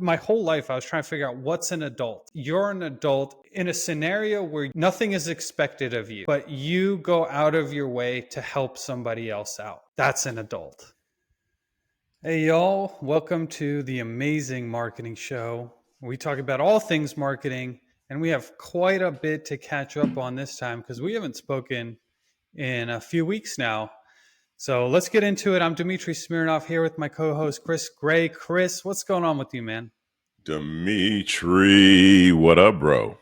my whole life, I was trying to figure out what's an adult. You're an adult in a scenario where nothing is expected of you, but you go out of your way to help somebody else out. That's an adult. Hey, y'all. Welcome to the Amazing Marketing Show. We talk about all things marketing, and we have quite a bit to catch up on this time because we haven't spoken in a few weeks now. So let's get into it. I'm Dmitri Smirnov here with my co-host, Chris Gray. Chris, what's going on with you, man? Dmitri, what up, bro?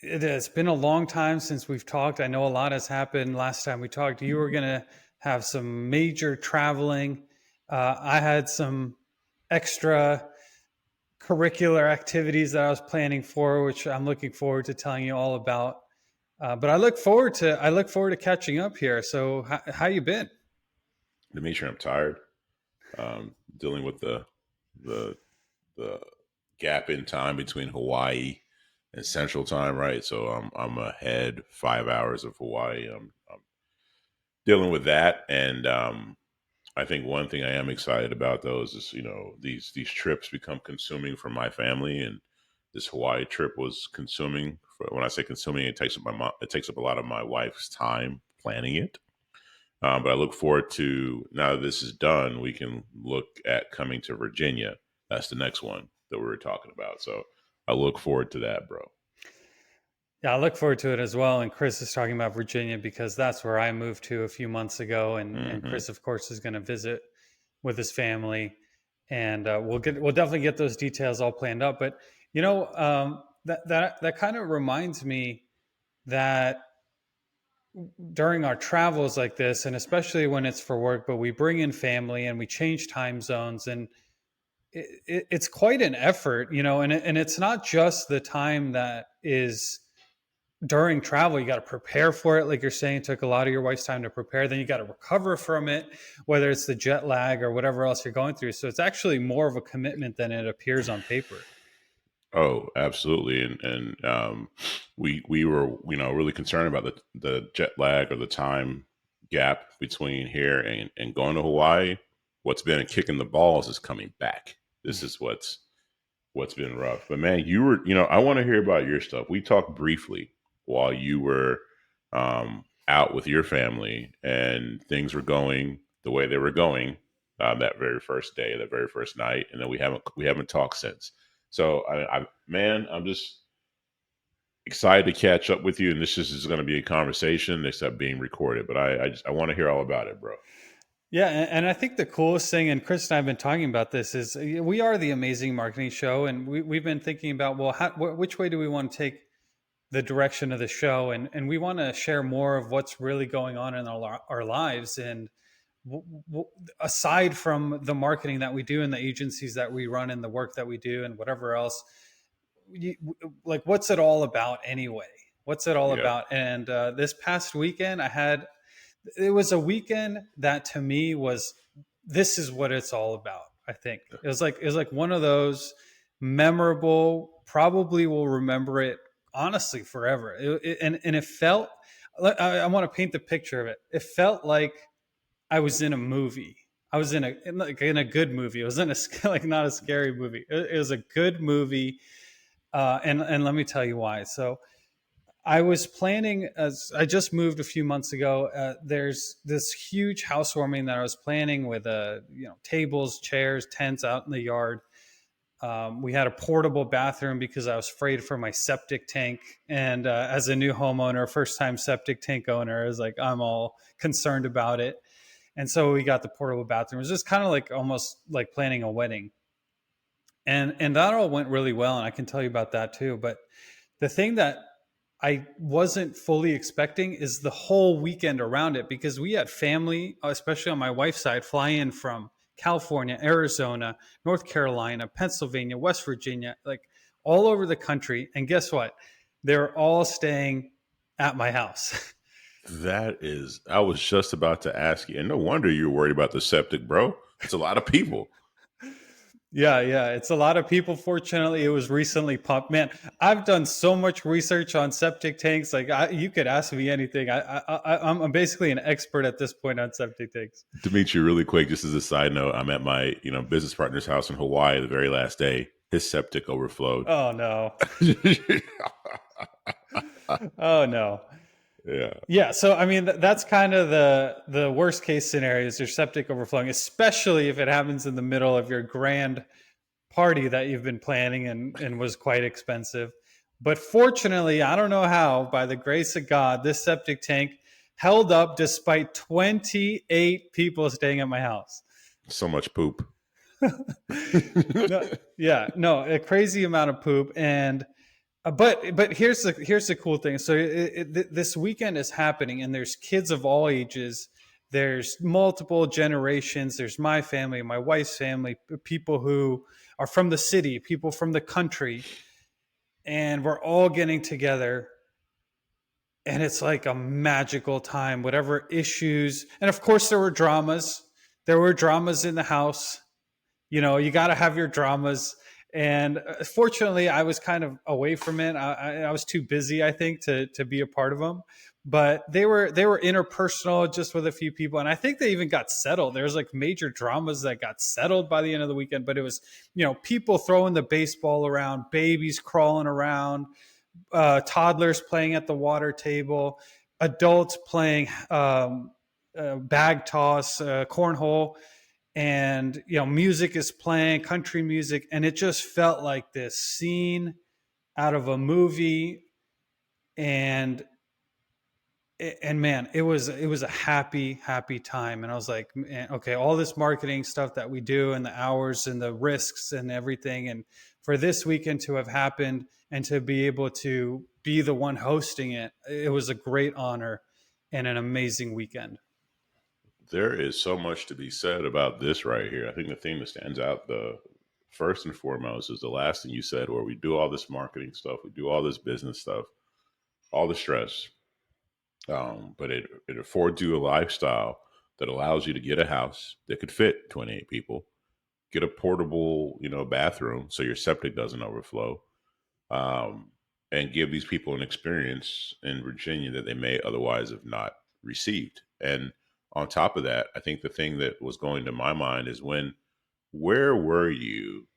It has been a long time since we've talked. I know a lot has happened. Last time we talked, you were going to have some major traveling. I had some extra curricular activities that I was planning for, which I'm looking forward to telling you all about. But I look forward to catching up here. So how you been? Dmitri, I'm tired. Dealing with the the gap in time between Hawaii and Central Time, right? So I'm ahead 5 hours of Hawaii. I'm dealing with that, and I think one thing I am excited about though is these trips become consuming for my family, and this Hawaii trip was consuming. When I say consuming, it takes up a lot of my wife's time planning it. But I look forward to, now that this is done, we can look at coming to Virginia. That's the next one that we were talking about. So I look forward to that, bro. Yeah, I look forward to it as well. And Chris is talking about Virginia because that's where I moved to a few months ago. And Hmm. Chris, of course, is going to visit with his family, and we'll definitely get those details all planned up. But that kind of reminds me that during our travels like this, and especially when it's for work, but we bring in family and we change time zones, and it's quite an effort, and it's not just the time that is during travel. You got to prepare for it, like you're saying. It took a lot of your wife's time to prepare, then you got to recover from it, whether it's the jet lag or whatever else you're going through. So it's actually more of a commitment than it appears on paper. Oh, absolutely. And we were, really concerned about the jet lag or the time gap between here and going to Hawaii. What's been a kick in the balls is coming back. This is what's been rough. But man, I want to hear about your stuff. We talked briefly while you were out with your family, and things were going the way they were going that very first day, that very first night, and then we haven't talked since. So man, I'm just excited to catch up with you, and this just is going to be a conversation except being recorded. But I want to hear all about it, bro. Yeah, and I think the coolest thing, and Chris and I have been talking about this, is we are the Amazing Marketing Show, and we've been thinking about, well, which way do we want to take the direction of the show, and we want to share more of what's really going on in our lives, and aside from the marketing that we do and the agencies that we run and the work that we do and whatever else, you, like, what's it all about anyway? What's it all Yeah. about? And this past weekend, it was a weekend that to me was, this is what it's all about. I think it was like one of those memorable, probably will remember it honestly forever. And it felt, I want to paint the picture of it. It felt like I was in a movie. I was in a good movie. It was in a like, not a scary movie. It was a good movie, and let me tell you why. So I was planning, as I just moved a few months ago. There's this huge housewarming that I was planning with tables, chairs, tents out in the yard. We had a portable bathroom because I was afraid for my septic tank. And as a new homeowner, first time septic tank owner, I was like, I'm all concerned about it. And so we got the portable bathroom. It was just kind of like almost like planning a wedding. And that all went really well. And I can tell you about that too. But the thing that I wasn't fully expecting is the whole weekend around it, because we had family, especially on my wife's side, fly in from California, Arizona, North Carolina, Pennsylvania, West Virginia, like all over the country. And guess what? They're all staying at my house. I was just about to ask you, and no wonder you're worried about the septic, bro. It's a lot of people. Yeah, yeah. It's a lot of people. Fortunately, it was recently pumped. Man, I've done so much research on septic tanks. Like, you could ask me anything. I'm basically an expert at this point on septic tanks. Dmitri, really quick, just as a side note, I'm at my business partner's house in Hawaii the very last day. His septic overflowed. Oh no. Yeah. Oh no. Yeah. So I mean, that's kind of the worst case scenario is your septic overflowing, especially if it happens in the middle of your grand party that you've been planning and was quite expensive. But fortunately, I don't know how, by the grace of God, this septic tank held up despite 28 people staying at my house. So much poop. No, yeah, no, a crazy amount of poop. And but here's the cool thing. So this weekend is happening, and there's kids of all ages. There's multiple generations. There's my family, my wife's family, people who are from the city, people from the country, and we're all getting together. And it's like a magical time. Whatever issues, and of course there were dramas. There were dramas in the house. You got to have your dramas. And fortunately, I was kind of away from it. I was too busy, I think, to be a part of them. But they were interpersonal, just with a few people, and I think they even got settled. There's like major dramas that got settled by the end of the weekend. But it was, people throwing the baseball around, babies crawling around, toddlers playing at the water table, adults playing bag toss, cornhole, and music is playing, country music, and it just felt like this scene out of a movie. And man, it was a happy time. And I was like, man, okay, all this marketing stuff that we do, and the hours and the risks and everything, and for this weekend to have happened and to be able to be the one hosting it, it was a great honor and an amazing weekend. There is so much to be said about this right here. I think the thing that stands out the first and foremost is the last thing you said, where we do all this marketing stuff, we do all this business stuff, all the stress, but it affords you a lifestyle that allows you to get a house that could fit 28 people, get a portable, bathroom so your septic doesn't overflow, um, and give these people an experience in Virginia that they may otherwise have not received. And on top of that, I think the thing that was going to my mind is where were you?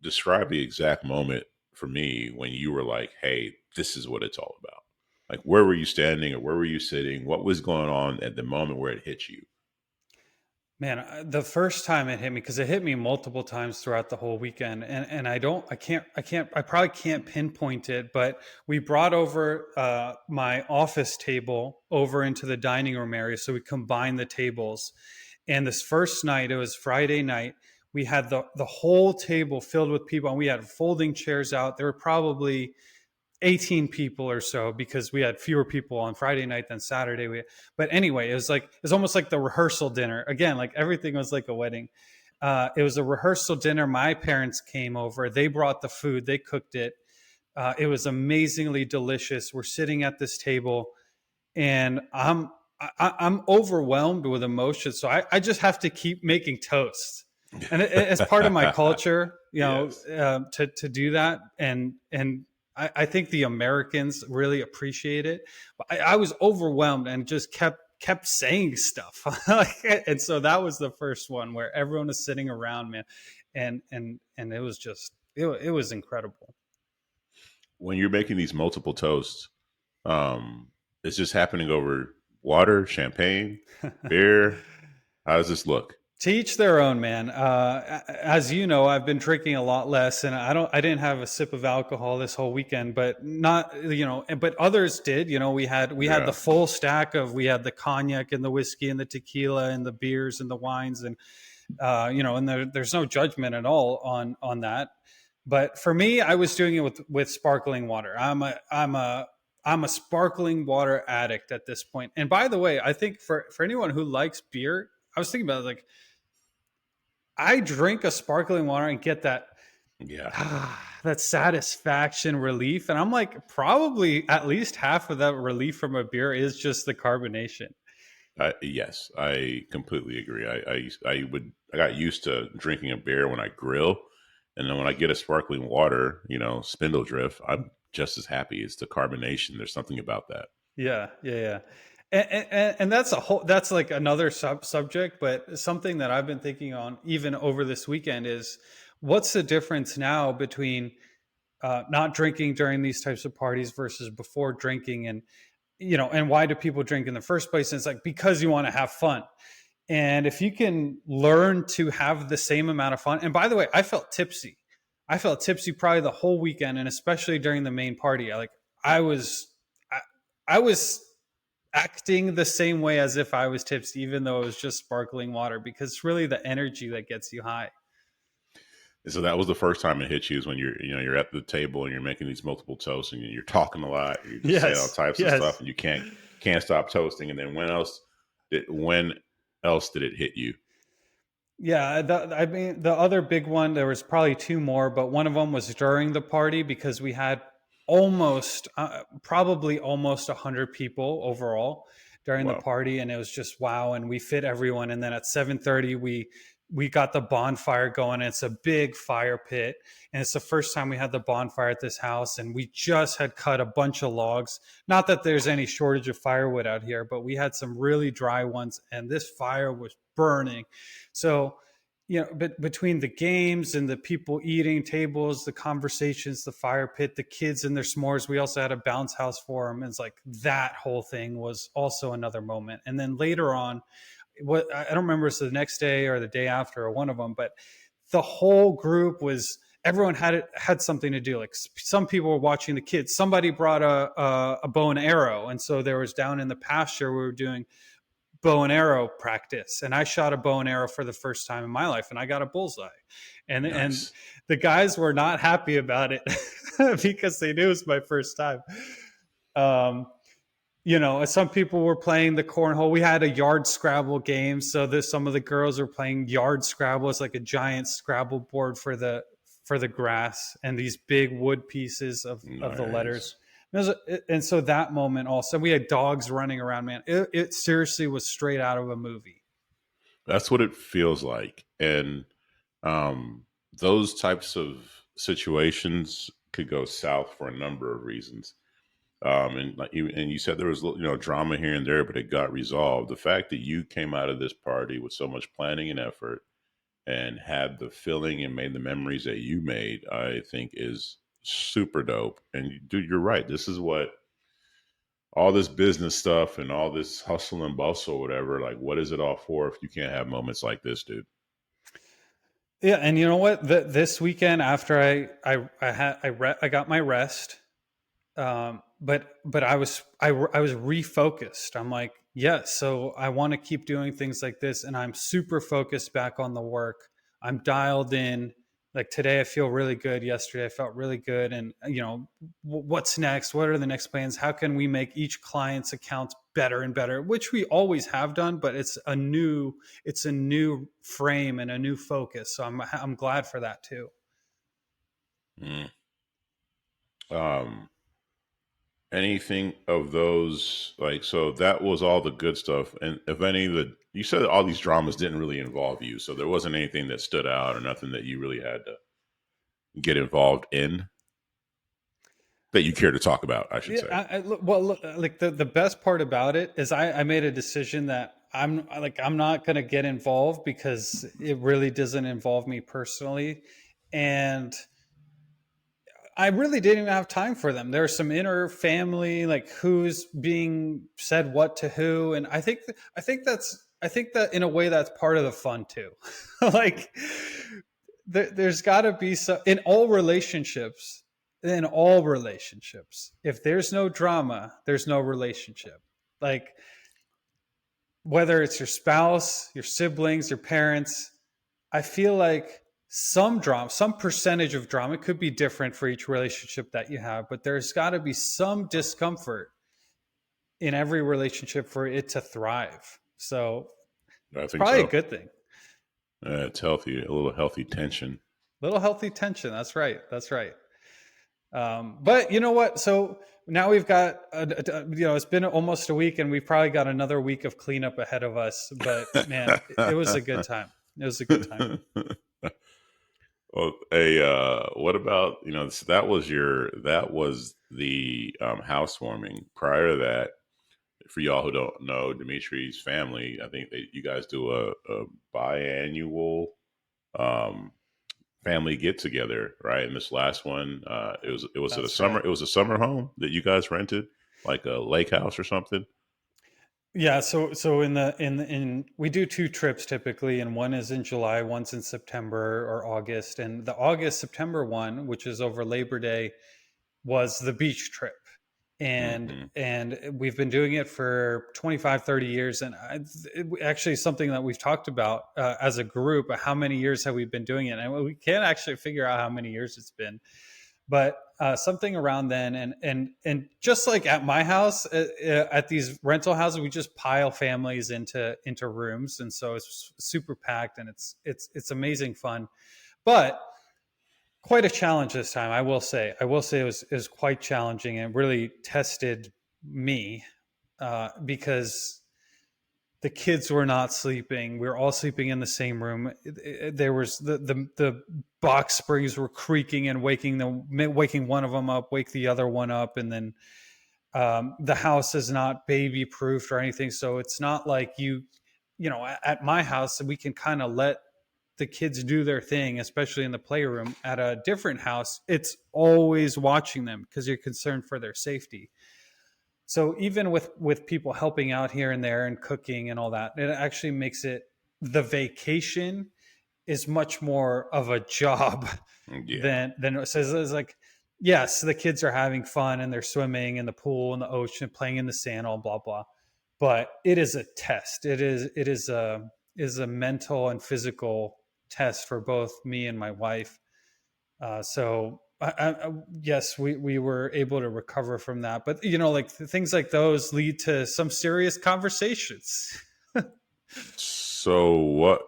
Describe the exact moment for me when you were like, hey, this is what it's all about. Like, where were you standing or where were you sitting? What was going on at the moment where it hit you? Man, the first time it hit me, because it hit me multiple times throughout the whole weekend, and I probably can't pinpoint it, but we brought over my office table over into the dining room area, so we combined the tables. And this first night, it was Friday night, we had the whole table filled with people, and we had folding chairs out. There were probably 18 people or so, because we had fewer people on Friday night than Saturday. But anyway, it was almost like the rehearsal dinner. Again, like everything was like a wedding. It was a rehearsal dinner. My parents came over. They brought the food. They cooked it. It was amazingly delicious. We're sitting at this table, and I'm overwhelmed with emotion. So I just have to keep making toast, and it's part of my culture, Yes. to do that. And I think the Americans really appreciate it. But I was overwhelmed and just kept saying stuff. And so that was the first one where everyone was sitting around, man, and it was just it was incredible. When you're making these multiple toasts, it's just happening over water, champagne, beer. How does this look? To each their own, man. As you know, I've been drinking a lot less, and I didn't have a sip of alcohol this whole weekend, but not, but others did. We had the Yeah. full stack of, we had the cognac and the whiskey and the tequila and the beers and the wines, and and there's no judgment at all on that. But for me, I was doing it with sparkling water. I'm a sparkling water addict at this point. And by the way, I think for anyone who likes beer, I was thinking about it, like, I drink a sparkling water and get that Yeah. that satisfaction, relief, and I'm like, probably at least half of that relief from a beer is just the carbonation. Yes, I completely agree. I got used to drinking a beer when I grill, and then when I get a sparkling water, spindle drift, I'm just as happy. It's the carbonation. There's something about that. Yeah, yeah, yeah. And that's that's like another subject, but something that I've been thinking on even over this weekend is what's the difference now between not drinking during these types of parties versus before drinking, and and why do people drink in the first place? And it's like because you want to have fun. And if you can learn to have the same amount of fun, and by the way, I felt tipsy. I felt tipsy probably the whole weekend, and especially during the main party. I was, I, I was acting the same way as if I was tipsy, even though it was just sparkling water, because it's really the energy that gets you high. And so that was the first time it hit you is when you're at the table and you're making these multiple toasts and you're talking a lot, you're just saying all Yes, types of stuff, yes. and you can't stop toasting. And then when else did it hit you? Yeah, I mean, the other big one, there was probably two more, but one of them was during the party because we had probably almost 100 people overall during the Wow. party, and it was just wow. And we fit everyone. And then at 7:30, we got the bonfire going. It's a big fire pit, and it's the first time we had the bonfire at this house. And we just had cut a bunch of logs. Not that there's any shortage of firewood out here, but we had some really dry ones, and this fire was burning. So, but between the games and the people eating tables, the conversations, the fire pit, the kids and their s'mores, we also had a bounce house for them. And it's like that whole thing was also another moment. And then later on, what I don't remember if it's the next day or the day after or one of them, but the whole group was everyone had something to do. Like some people were watching the kids. Somebody brought a bow and arrow, and so there was down in the pasture we were doing bow and arrow practice, and I shot a bow and arrow for the first time in my life, and I got a bullseye. And Nice. the guys were not happy about it because they knew it was my first time. Um, some people were playing the cornhole. We had a yard Scrabble game, so some of the girls were playing yard Scrabble. It's like a giant Scrabble board for the grass and these big wood pieces of the Nice. letters. And so that moment also, we had dogs running around. Man, it seriously was straight out of a movie. That's what it feels like. And um, those types of situations could go south for a number of reasons. And you said there was drama here and there, but it got resolved. The fact that you came out of this party with so much planning and effort and had the feeling and made the memories that you made, I think is super dope. And dude, you're right. This is what all this business stuff and all this hustle and bustle, or whatever. Like, what is it all for if you can't have moments like this, dude? Yeah, and you know what? This weekend after I got my rest. But I was refocused. I'm like, yes, so I want to keep doing things like this, and I'm super focused back on the work. I'm dialed in. Like today, I feel really good. Yesterday, I felt really good. And what's next? What are the next plans? How can we make each client's accounts better and better? Which we always have done, but it's a new frame and a new focus. So I'm glad for that too. Mm. Um, Anything of those, like, so that was all the good stuff. And if any of the, you said all these dramas didn't really involve you, so there wasn't anything that stood out or nothing that you really had to get involved in that you care to talk about, I should Yeah, say. well, look, like the best part about it is I made a decision that I'm not going to get involved because it really doesn't involve me personally, and I really didn't even have time for them. There's some inner family, like who's being said what to who, and I think that in a way that's part of the fun too. Like there's got to be some in all relationships. In all relationships, if there's no drama, there's no relationship. Like whether it's your spouse, your siblings, your parents, I feel like some drama, some percentage of drama, it could be different for each relationship that you have, but there's got to be some discomfort in every relationship for it to thrive. So I it's think probably a so. good thing. It's healthy, a little healthy tension. Little healthy tension. That's right. That's right. But you know what? So now we've got it's been almost a week, and we've probably got another week of cleanup ahead of us. But man, it was a good time. It was a good time. Well, what about, so that was the housewarming. Prior to that, for y'all who don't know, Dimitri's family, I think you guys do a biannual um, family get together, right? And this last one, it was at a That's summer, right. it was a summer home that you guys rented, like a lake house or something. Yeah, so in we do two trips typically, and one is in July, one's in September or August. And the August September one, which is over Labor Day, was the beach trip. And Hmm. we've been doing it for 25, 30 years, and it actually is something that we've talked about as a group. How many years have we been doing it? And we can't actually figure out how many years it's been, but something around then. And just like at my house, at these rental houses, we just pile families into rooms, and so it's super packed, and it's amazing fun, but quite a challenge this time. I will say it was quite challenging, and really tested me because the kids were not sleeping. We were all sleeping in the same room. There was the box springs were creaking and waking one of them up, wake the other one up, and then the house is not baby proofed or anything. So it's not like at my house we can kind of let the kids do their thing, especially in the playroom. At a different house, it's always watching them because you're concerned for their safety. So even with people helping out here and there and cooking and all that, it actually makes it, the vacation is much more of a job Yeah. than it says. It's like, yes, the kids are having fun and they're swimming in the pool in the ocean, playing in the sand, all blah blah, but it is a test. It is a mental and physical test for both me and my wife. So yes, we were able to recover from that, but like things like those lead to some serious conversations. So what?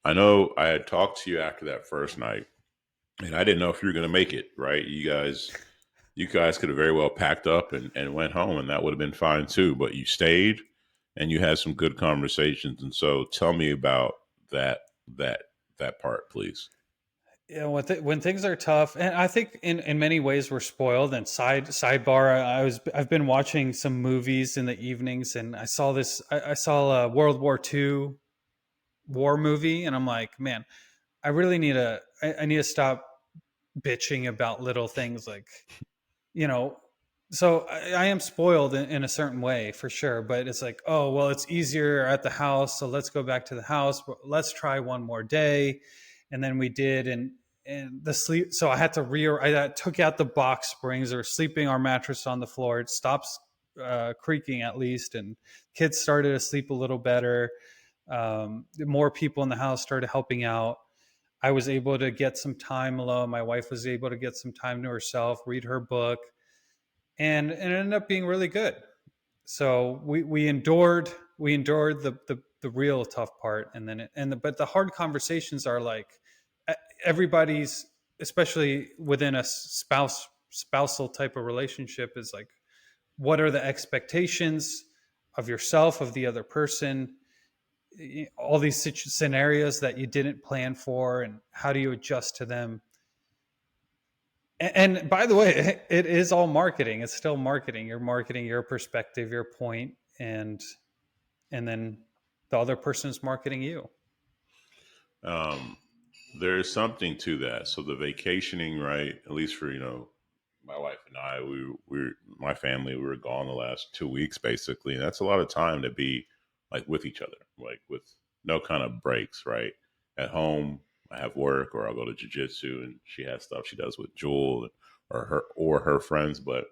I know I had talked to you after that first night, and I didn't know if you were going to make it. Right? You guys could have very well packed up and went home, and that would have been fine too. But you stayed, and you had some good conversations. And so, tell me about that that that part, please. When things are tough, and I think in many ways we're spoiled. And sidebar, I've been watching some movies in the evenings, and I saw a World War II war movie, and I'm like, man, I need to stop bitching about little things like, you know so I am spoiled in a certain way for sure, but it's like, oh well, it's easier at the house, so let's go back to the house, but let's try one more day. And then we did, and the sleep, so I had to I took out the box springs, or sleeping our mattress on the floor. It stops creaking at least, and kids started to sleep a little better. More people in the house started helping out. I was able to get some time alone. My wife was able to get some time to herself, read her book, and it ended up being really good. So we endured the real tough part, and then but the hard conversations are like, everybody's, especially within a spousal type of relationship, is like, what are the expectations of yourself, of the other person, all these scenarios that you didn't plan for, and how do you adjust to them. And by the way, it is all marketing. It's still marketing. You're marketing your perspective, your point, and then the other person's marketing you. Um, there is something to that. So the vacationing, right? At least for my wife and I, my family, we were gone the last 2 weeks basically, and that's a lot of time to be like with each other, like with no kind of breaks, right? At home, I have work, or I'll go to jujitsu, and she has stuff she does with Jewel or her friends. But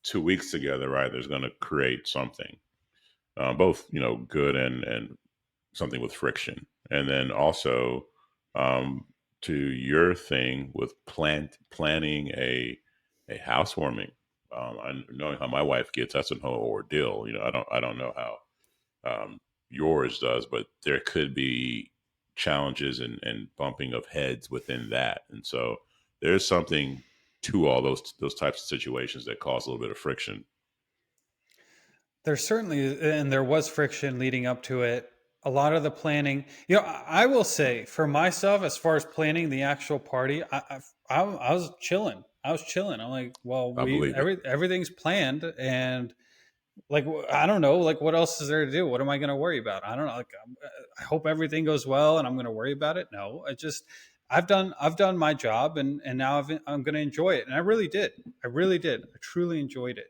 2 weeks together, right? There's going to create something, both good and something with friction. And then also, um, to your thing with planning a housewarming. Knowing how my wife gets, that's a whole ordeal. I don't know how yours does, but there could be challenges and bumping of heads within that. And so there's something to all those types of situations that cause a little bit of friction. There certainly, and there was friction leading up to it. A lot of the planning, I will say for myself, as far as planning the actual party, I was chilling. I was chilling. I'm like, well, I believe it. everything's planned, and like, I don't know, like, what else is there to do? What am I going to worry about? I don't know. Like, I hope everything goes well, and I'm going to worry about it. No, I just, I've done my job, and now I'm going to enjoy it, and I really did. I really did. I truly enjoyed it.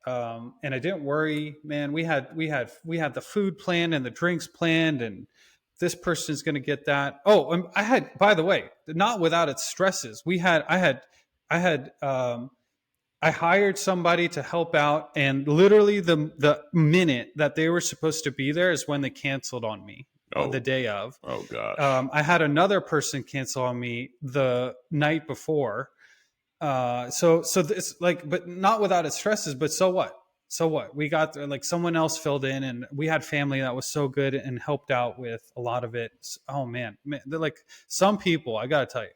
And I didn't worry, man. We had the food planned and the drinks planned, and this person's going to get that. Oh, I had, by the way, not without its stresses. I hired somebody to help out, and literally the minute that they were supposed to be there is when they canceled on me, the Oh, day of. oh gosh. I had another person cancel on me the night before, so this, like, but not without its stresses. But so what? So what? We got there, like, someone else filled in, and we had family that was so good and helped out with a lot of it. Oh man, they're like, some people. I gotta tell you,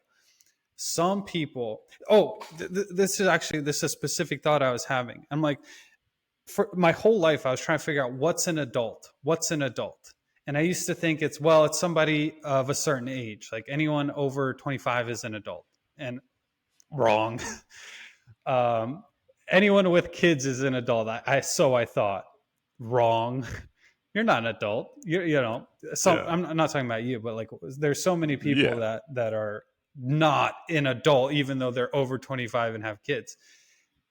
some people. Oh, this is a specific thought I was having. I'm like, for my whole life, I was trying to figure out what's an adult. What's an adult? And I used to think it's somebody of a certain age, like anyone over 25 is an adult. And wrong. um, Anyone with kids is an adult. I thought. Wrong. You're not an adult. Yeah. I'm not talking about you, but like, there's so many people Yeah. that are not an adult, even though they're over 25 and have kids.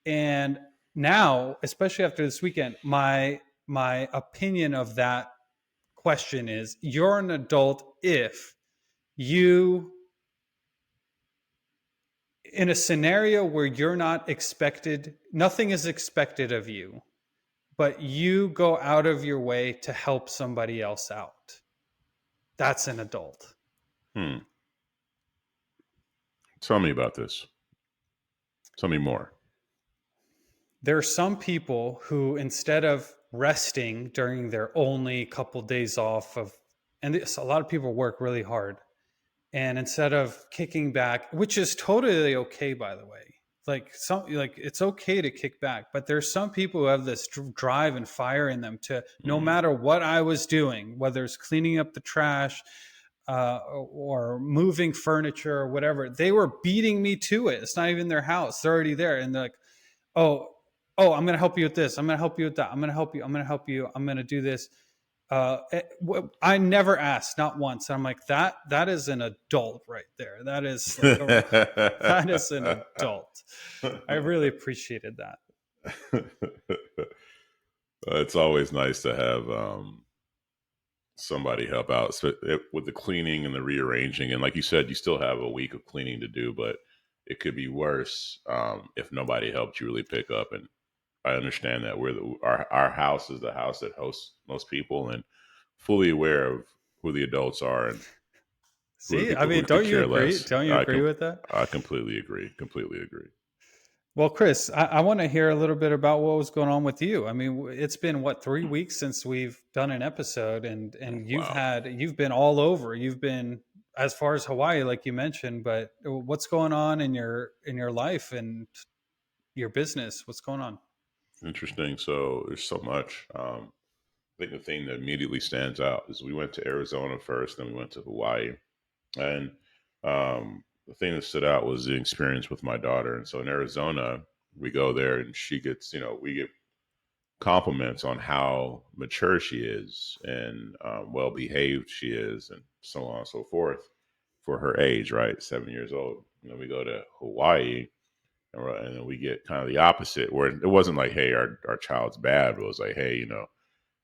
And now, especially after this weekend, my opinion of that question is: you're an adult if you, in a scenario where you're not expected, nothing is expected of you, but you go out of your way to help somebody else out. That's an adult. Hmm. Tell me about this. Tell me more. There are some people who, instead of resting during their only couple days off of, and a lot of people work really hard, and instead of kicking back, which is totally okay, by the way, like it's okay to kick back, but there's some people who have this drive and fire in them to, no Mm. matter what I was doing, whether it's cleaning up the trash, or moving furniture or whatever, they were beating me to it. It's not even their house, they're already there, and they're like, oh, I'm going to help you with this, I'm going to help you with that, I'm going to help you, I'm going to help you, I'm going to do this. I never asked, not once. I'm like, that is an adult right there. That is like that is an adult. I really appreciated that. It's always nice to have somebody help out with the cleaning and the rearranging. And like you said, you still have a week of cleaning to do, but it could be worse if nobody helped you really pick up. And I understand that our house is the house that hosts most people, and fully aware of who the adults are and who are the See, I people who mean, could don't you care agree? less. Don't you agree with that? I completely agree. Completely agree. Well, Chris, I want to hear a little bit about what was going on with you. I mean, it's been what, 3 weeks since we've done an episode, and Wow. you've been all over. You've been as far as Hawaii, like you mentioned, but what's going on in your life and your business? What's going on? Interesting. So there's so much. I think the thing that immediately stands out is we went to Arizona first, then we went to Hawaii. And the thing that stood out was the experience with my daughter. And so in Arizona, we go there and she gets, we get compliments on how mature she is and well behaved she is, and so on and so forth for her age, right? 7 years old. We go to Hawaii and then we get kind of the opposite, where it wasn't like, hey, our child's bad, but it was like, hey,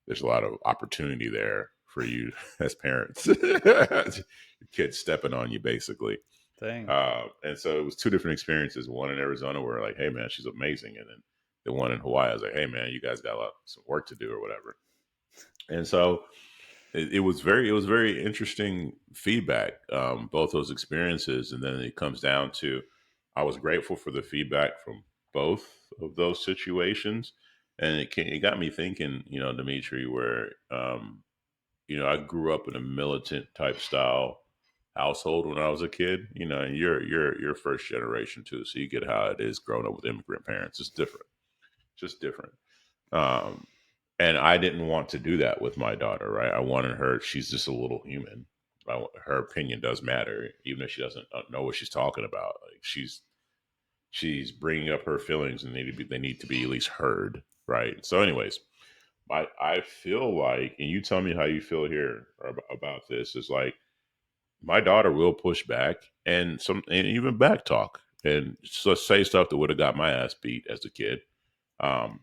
there's a lot of opportunity there for you as parents. Your kids stepping on you, basically. Thing. And so it was two different experiences. One in Arizona where like, hey man, she's amazing, and then the one in Hawaii, I was like, hey man, you guys got some work to do or whatever. And so it was very interesting feedback, both those experiences, and then it comes down to I was grateful for the feedback from both of those situations, and it got me thinking, Dmitri, where I grew up in a militant type style household when I was a kid, you know, and you're first generation too, so you get how it is growing up with immigrant parents. It's different, just different. Um, and I didn't want to do that with my daughter, right? I wanted her. She's just a little human. Her opinion does matter, even if she doesn't know what she's talking about. Like she's bringing up her feelings, and they need to be at least heard, right? So, anyways, I feel like, and you tell me how you feel here about this. Is like my daughter will push back and even back talk and just say stuff that would have got my ass beat as a kid. Um,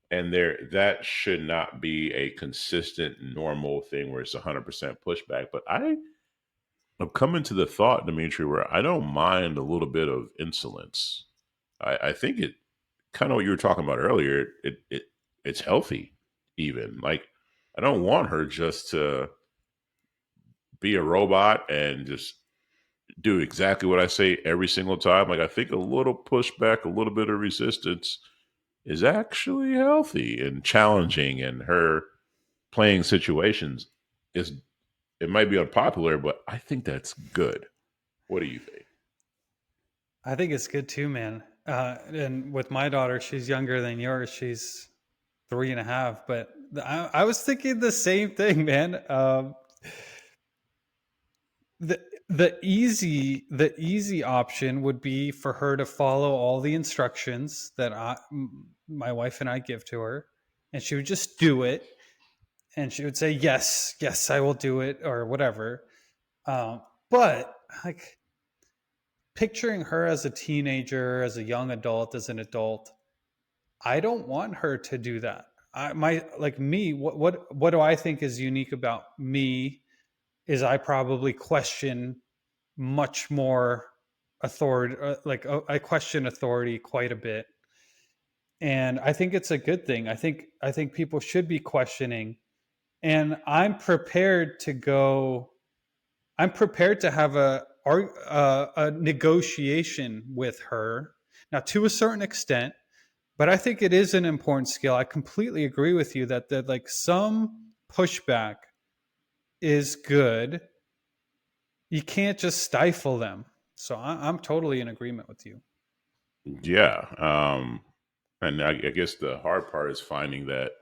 and that should not be a consistent normal thing where it's 100% pushback. But I'm coming to the thought, Dimitri, where I don't mind a little bit of insolence. I think it kind of what you were talking about earlier. It's healthy, even like I don't want her just to be a robot and just do exactly what I say every single time. Like I think a little pushback, a little bit of resistance is actually healthy and challenging, and her playing situations is it might be unpopular, but I think that's good. What do you think? I think it's good too, man. And with my daughter, she's younger than yours. She's 3.5. But I was thinking the same thing, man. The easy option would be for her to follow all the instructions that my wife and I give to her, and she would just do it, and she would say yes, yes, I will do it, or whatever. But like picturing her as a teenager, as a young adult, as an adult, I don't want her to do that. What do I think is unique about me is I probably question much more authority. I question authority quite a bit, and I think it's a good thing. I think people should be questioning, and I'm prepared to have a negotiation with her now to a certain extent, but I think it is an important skill. I completely agree with you that like some pushback is good. You can't just stifle them. So I'm totally in agreement with you. Yeah, and I guess the hard part is finding that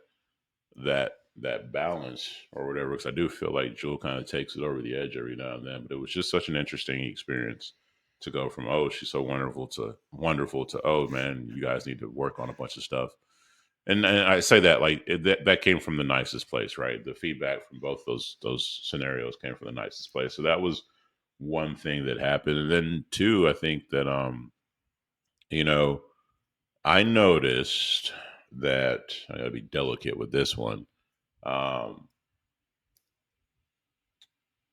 balance or whatever. Because I do feel like Jewel kind of takes it over the edge every now and then. But it was just such an interesting experience to go from oh she's so wonderful to oh man you guys need to work on a bunch of stuff. And I say that like that came from the nicest place, right? The feedback from both those scenarios came from the nicest place. So that was one thing that happened, and then two, I think that you know, I noticed that I got to be delicate with this one. Um,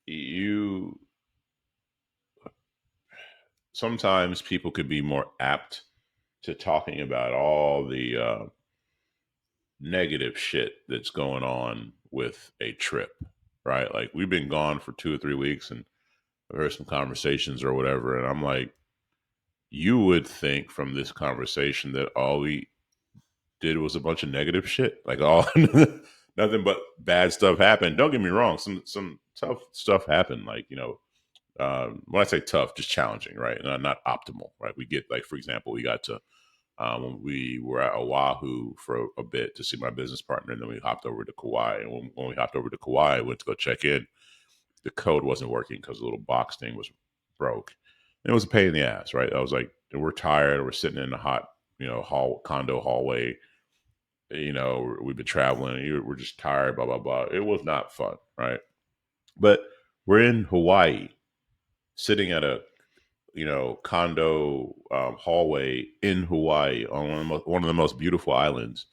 you sometimes people could be more apt to talking about all the negative shit that's going on with a trip, right? Like we've been gone for 2 or 3 weeks, and I've heard some conversations or whatever, and I'm like, you would think from this conversation that all we did was a bunch of negative shit. Like all nothing but bad stuff happened. Don't get me wrong, some tough stuff happened. Like when I say tough, just challenging, right? Not optimal, right? We get like for example, we got to when we were at Oahu for a bit to see my business partner, and then we hopped over to Kauai. And when we hopped over to Kauai, we went to go check in. The code wasn't working because the little box thing was broke. And it was a pain in the ass, right? I was like, we're tired. We're sitting in the hot, condo hallway. We've been traveling. We're just tired. Blah blah blah. It was not fun, right? But we're in Hawaii, sitting at a condo hallway in Hawaii on one of the most beautiful islands.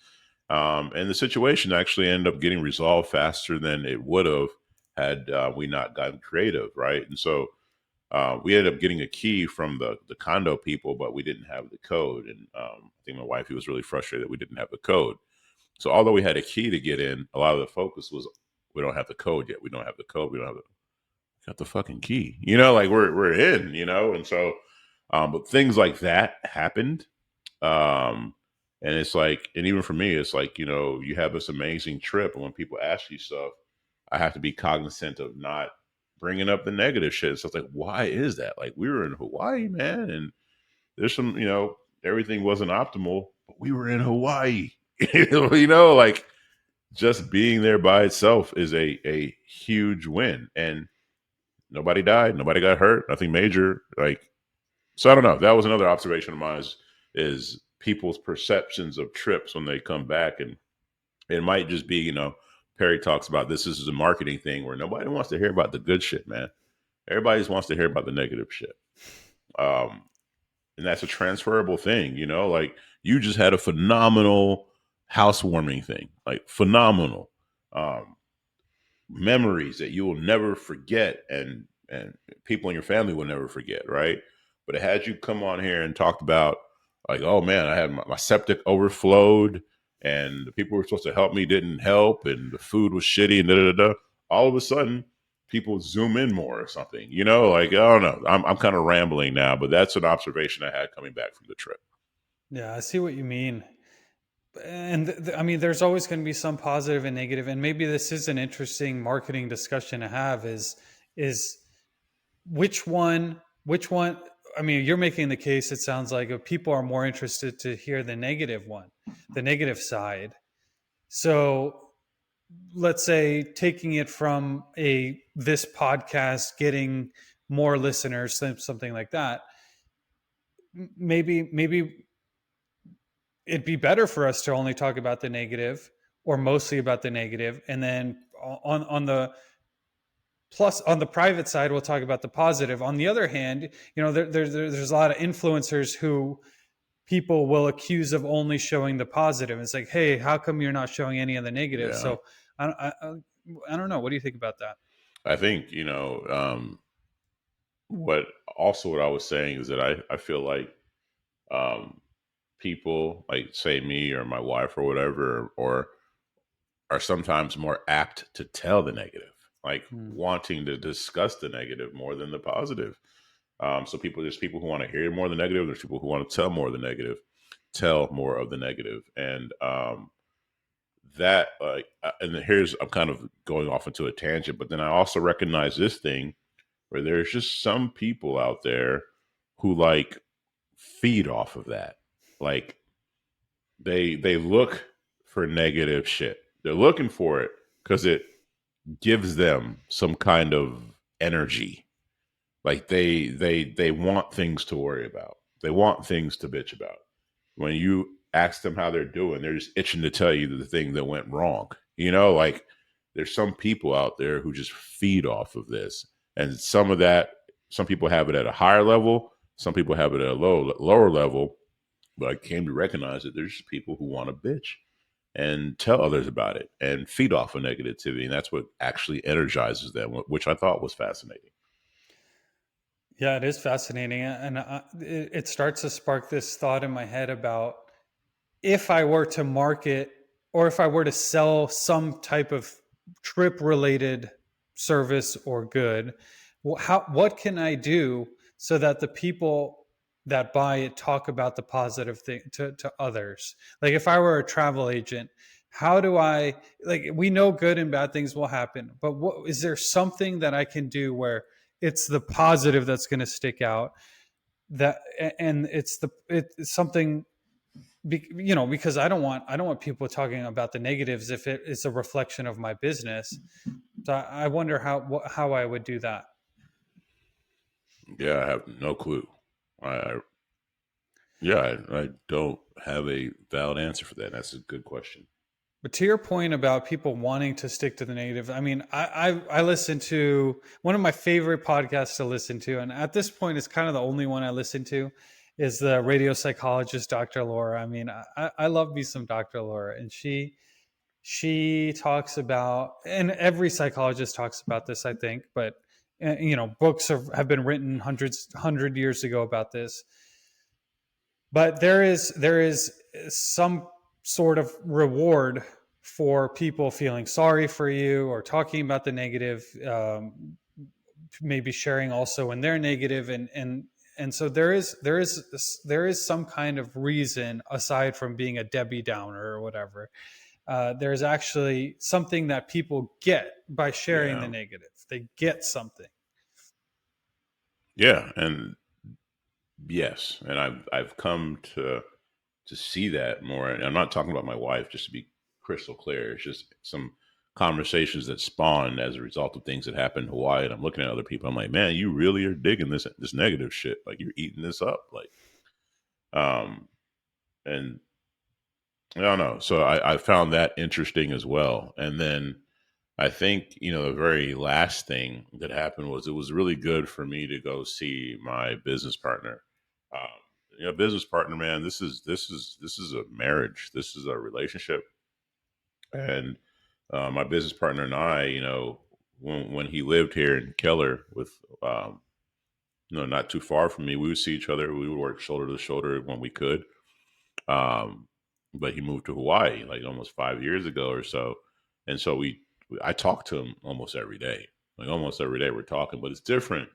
And the situation actually ended up getting resolved faster than it would have had we not gotten creative, right? And so we ended up getting a key from the condo people, but we didn't have the code. And I think my wife, he was really frustrated that we didn't have the code. So although we had a key to get in, a lot of the focus was we don't have the code yet. We don't have the code. We don't have got the fucking key. Like we're in. And so, but things like that happened. Um, and it's like, and even for me, it's like you have this amazing trip, and when people ask you stuff, I have to be cognizant of not bringing up the negative shit. So it's like, why is that? Like, we were in Hawaii, man, and there's some, everything wasn't optimal, but we were in Hawaii. Like, just being there by itself is a huge win, and nobody died, nobody got hurt, nothing major. Like, so I don't know. That was another observation of mine is people's perceptions of trips when they come back, and it might just be, Perry talks about this is a marketing thing where nobody wants to hear about the good shit, man. Everybody just wants to hear about the negative shit. Um, and that's a transferable thing, like you just had a phenomenal housewarming thing, like phenomenal memories that you will never forget, and people in your family will never forget, right? But it had you come on here and talked about, like, oh man, I had my septic overflowed, and the people who were supposed to help me didn't help, and the food was shitty, and da da da. All of a sudden, people zoom in more or something, like, I don't know. I'm kind of rambling now, but that's an observation I had coming back from the trip. Yeah, I see what you mean. And I mean, there's always going to be some positive and negative, and maybe this is an interesting marketing discussion to have. Is which one? I mean, you're making the case. It sounds like people are more interested to hear the negative one, the negative side. So let's say taking it from this podcast getting more listeners, something like that. Maybe it'd be better for us to only talk about the negative or mostly about the negative, and then on the plus on the private side we'll talk about the positive. On the other hand, there's a lot of influencers who people will accuse of only showing the positive. It's like, hey, how come you're not showing any of the negative? Yeah. So I don't know, what do you think about that? I think, what what I was saying is that I feel like um, people, like, say me or my wife or whatever, or are sometimes more apt to tell the negative, like Hmm. wanting to discuss the negative more than the positive. So there's people who want to hear more of the negative. There's people who want to tell more of the negative, tell more of the negative, and and here's, I'm kind of going off into a tangent, but then I also recognize this thing where there's just some people out there who, like, feed off of that. Like, they look for negative shit. They're looking for it because it gives them some kind of energy. Like, they want things to worry about. They want things to bitch about. When you ask them how they're doing, they're just itching to tell you the thing that went wrong. Like, there's some people out there who just feed off of this, and some people have it at a higher level, some people have it at a lower level. But I came to recognize that there's just people who want to bitch and tell others about it and feed off of negativity, and that's what actually energizes them, which I thought was fascinating. Yeah, it is fascinating, and it starts to spark this thought in my head about if I were to market or if I were to sell some type of trip related service or good, what can I do so that the people that buy it talk about the positive thing to others? Like if I were a travel agent, how do I, like, we know good and bad things will happen, but what is there something that I can do where it's the positive that's going to stick out, that and it's something, because I don't want people talking about the negatives if it is a reflection of my business. So I wonder how I would do that. Yeah, I have no clue. I Yeah, I don't have a valid answer for that. That's a good question. But to your point about people wanting to stick to the negative, I mean, I listen to one of my favorite podcasts to listen to, and at this point, it's kind of the only one I listen to, is the radio psychologist Dr. Laura. I mean, I love me some Dr. Laura, and she talks about, and every psychologist talks about this, I think, but books have been written 100 years ago about this. But there is some sort of reward for people feeling sorry for you or talking about the negative, maybe sharing also in their negative, and so there is some kind of reason aside from being a Debbie Downer or whatever. There's actually something that people get by sharing the Yeah. negative. They get something. Yeah, and yes, and I've come to see that more. And I'm not talking about my wife, just to be crystal clear. It's just some conversations that spawned as a result of things that happened in Hawaii. And I'm looking at other people. I'm like, man, you really are digging this negative shit. Like you're eating this up. Like, um, and I don't know. So I found that interesting as well. And then I think, the very last thing that happened was it was really good for me to go see my business partner. Um, business partner, man, this is a marriage. This is a relationship. And my business partner and I, when he lived here in Keller with, not too far from me, we would see each other. We would work shoulder to shoulder when we could. Um, but he moved to Hawaii like almost 5 years ago or so, and so I talk to him almost every day. Like almost every day we're talking, but it's different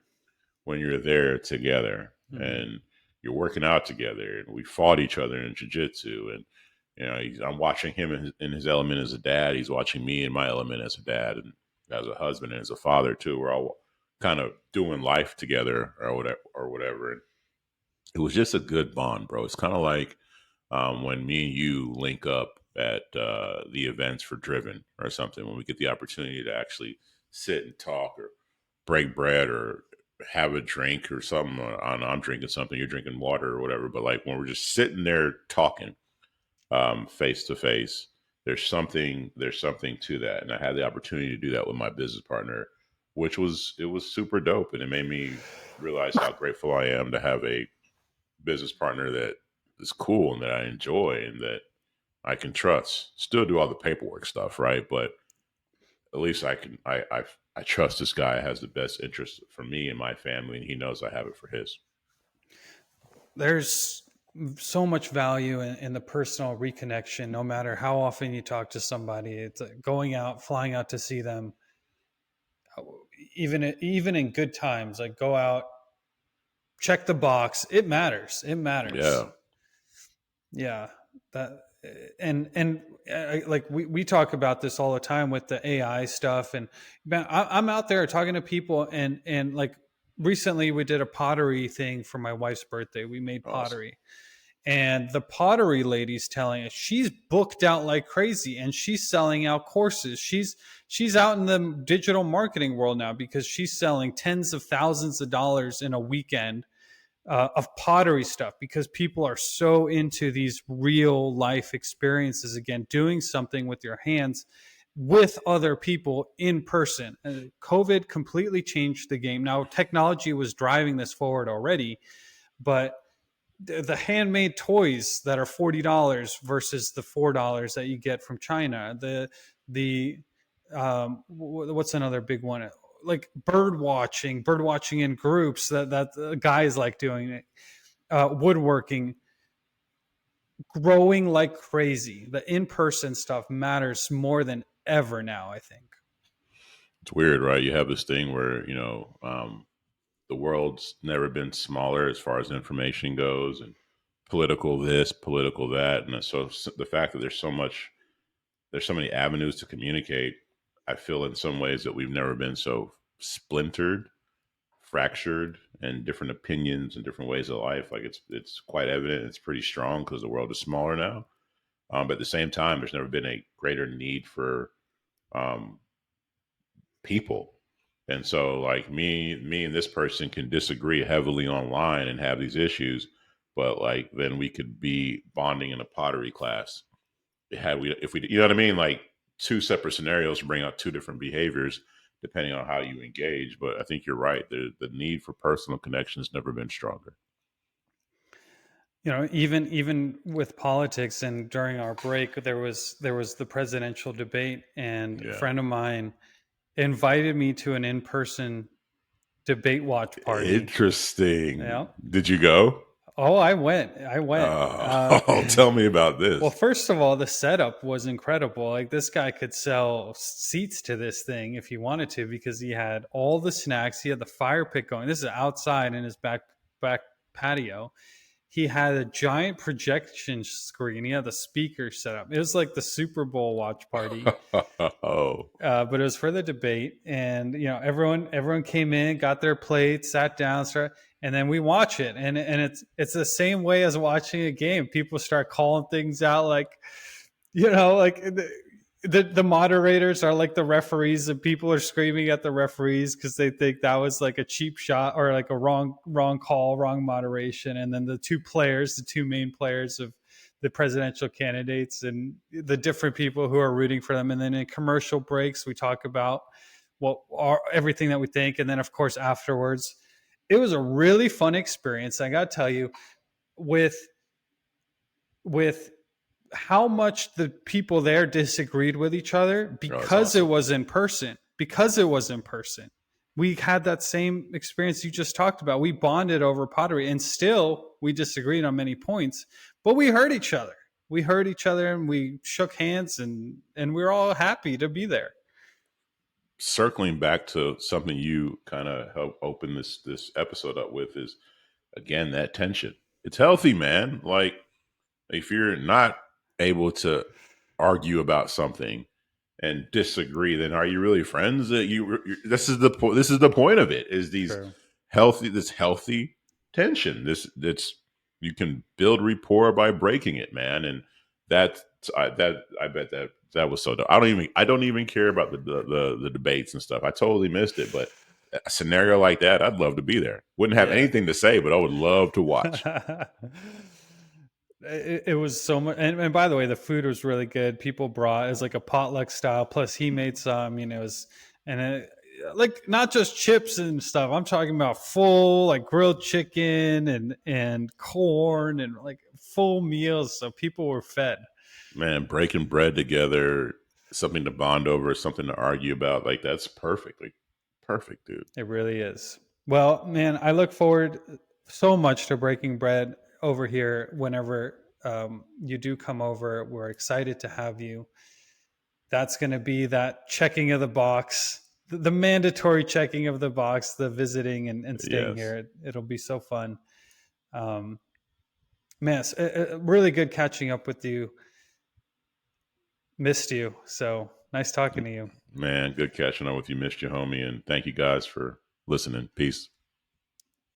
when you're there together Mm-hmm. and you're working out together. And we fought each other in jujitsu, and I'm watching him in his element as a dad. He's watching me in my element as a dad and as a husband and as a father too. We're all kind of doing life together or whatever. And it was just a good bond, bro. It's kind of like when me and you link up at the events for Driven or something, when we get the opportunity to actually sit and talk or break bread or have a drink or something. I don't know, I'm drinking something, you're drinking water or whatever. But like when we're just sitting there talking face to face, there's something to that. And I had the opportunity to do that with my business partner, which was super dope. And it made me realize how grateful I am to have a business partner that is cool and that I enjoy and that I can trust. Still do all the paperwork stuff, right? But at least I can I trust this guy has the best interest for me and my family, and he knows I have it for his. There's so much value in the personal reconnection, no matter how often you talk to somebody. It's going out, flying out to see them, even in good times. Like go out, check the box. It matters. It matters. Yeah, Yeah, that and like we talk about this all the time with the AI stuff, and man, I'm out there talking to people, and like recently we did a pottery thing for my wife's birthday. We made awesome. pottery, and the pottery lady's telling us she's booked out like crazy, and she's selling out courses. She's out in the digital marketing world now because she's selling tens of thousands of dollars in a weekend of pottery stuff because people are so into these real life experiences again, doing something with your hands with other people in person. COVID completely changed the game. Now, technology was driving this forward already, but the handmade toys that are $40 versus the $4 that you get from China, the what's another big one? Like bird watching in groups that guys like doing it, woodworking, growing like crazy. The in person stuff matters more than ever now, I think. It's weird, right? You have this thing where the world's never been smaller as far as information goes, and political this, political that, and so the fact that there's so many avenues to communicate. I feel in some ways that we've never been so splintered, fractured, and different opinions and different ways of life. Like it's quite evident. It's pretty strong because the world is smaller now. But at the same time, there's never been a greater need for um, people. And so, like me and this person can disagree heavily online and have these issues, but like then we could be bonding in a pottery class had we if we you know what I mean, like two separate scenarios bring out two different behaviors depending on how you engage. But I think you're right. The need for personal connection has never been stronger. Even with politics, and during our break there was the presidential debate, and a Yeah, friend of mine invited me to an in-person debate watch party. interesting. Yeah. Did you go? Oh, I went. Tell me about Well, this. first of all, the setup was incredible. Like this guy could sell seats to this thing if he wanted to, because he had all the snacks. He had the fire pit going. This is outside in his back patio. he had a giant projection screen. He had the speaker set up. It was like the Super Bowl watch party, Oh, but it was for the debate. And everyone came in, got their plate, sat down, and then we watch it. And it's the same way as watching a game. People start calling things out, like like the moderators are like the referees, and people are screaming at the referees because they think that was like a cheap shot or like a wrong call, wrong moderation. And then the two main players of the presidential candidates and the different people who are rooting for them. And then in commercial breaks, we talk about everything that we think. And then of course afterwards, it was a really fun experience. I got to tell you, with with how much the people there disagreed with each other oh, that's because it awesome. was in person. Because it was in person, we had that same experience you just talked about. We bonded over pottery, and still we disagreed on many points, but we heard each other. We heard each other, and we shook hands, and we were all happy to be there. Circling back to something you kind of help open this episode up with is again that tension. It's healthy, man. Like if you're not able to argue about something and disagree, then are you really friends? This is the point. This is the point of it. Is True. this healthy tension? This you can build rapport by breaking it, man. And I bet that was so dope. I don't even care about the debates and stuff. I totally missed it, but a scenario like that, I'd love to be there. Wouldn't have Yeah. anything to say, but I would love to watch. It was so much. And by the way, the food was really good. People brought, it was like a potluck style, plus he made some, it was, and like not just chips and stuff. I'm talking about full like grilled chicken and corn and like full meals. So people were fed. Man, breaking bread together, something to bond over, something to argue about, like that's perfect. Like perfect, dude. It really is. Well, man, I look forward so much to breaking bread over here whenever you do come over. We're excited to have you. That's going to be that checking of the box, the mandatory checking of the box, the visiting and staying Yes. here. It'll be so fun. Um, man, it's really good catching up with you. Missed you. So nice talking to you. Man, good catching up with you. Missed you, homie. And thank you guys for listening. Peace.